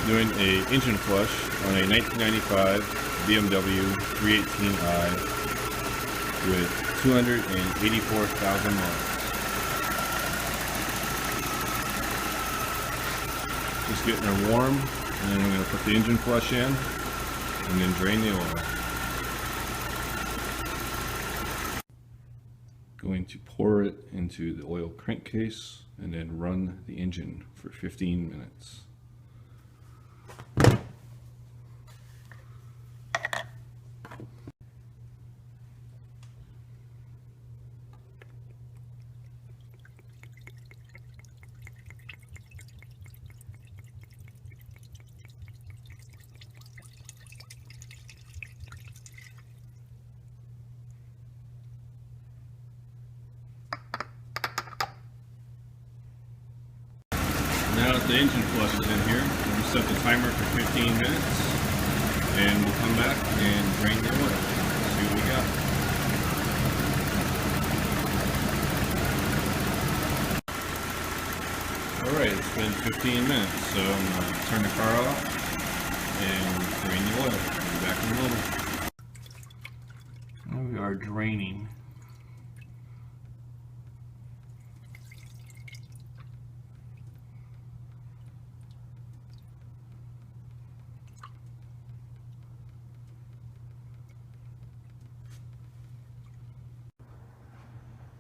Doing a engine flush on a 1995 BMW 318i with 284,000 miles. Just getting her warm, and then I'm going to put the engine flush in and then drain the oil. Going to pour it into the oil crankcase and then run the engine for 15 minutes. Now that the engine flush is in here, we'll set the timer for 15 minutes and we'll come back and drain the oil. See what we got. Alright, it's been 15 minutes, so I'm going to turn the car off and drain the oil. I'll be back in a moment. Now we are draining.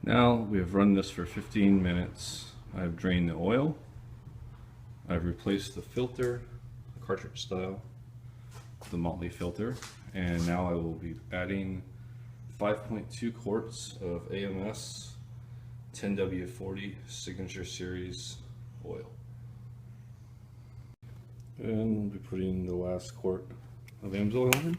Now we have run this for 15 minutes. I've drained the oil. I've replaced the filter, the cartridge style, the Motley filter, and now I will be adding 5.2 quarts of AMS 10W40 Signature Series oil. And we'll be putting the last quart of AMSOIL in.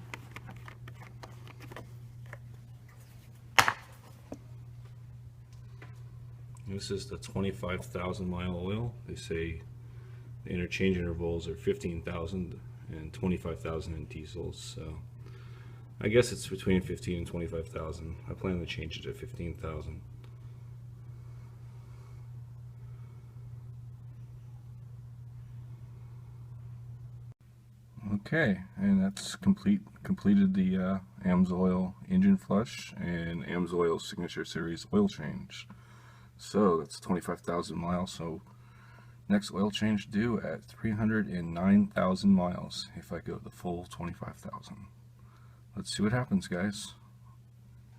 This is the 25,000 mile oil. They say the interchange intervals are 15,000 and 25,000 in diesels, so I guess it's between 15 and 25,000. I plan to change it to 15,000. Okay, and that's completed the AMSOIL engine flush and AMSOIL Signature Series oil change. So that's 25,000 miles. So next oil change due at 309,000 miles if I go the full 25,000. Let's see what happens, guys.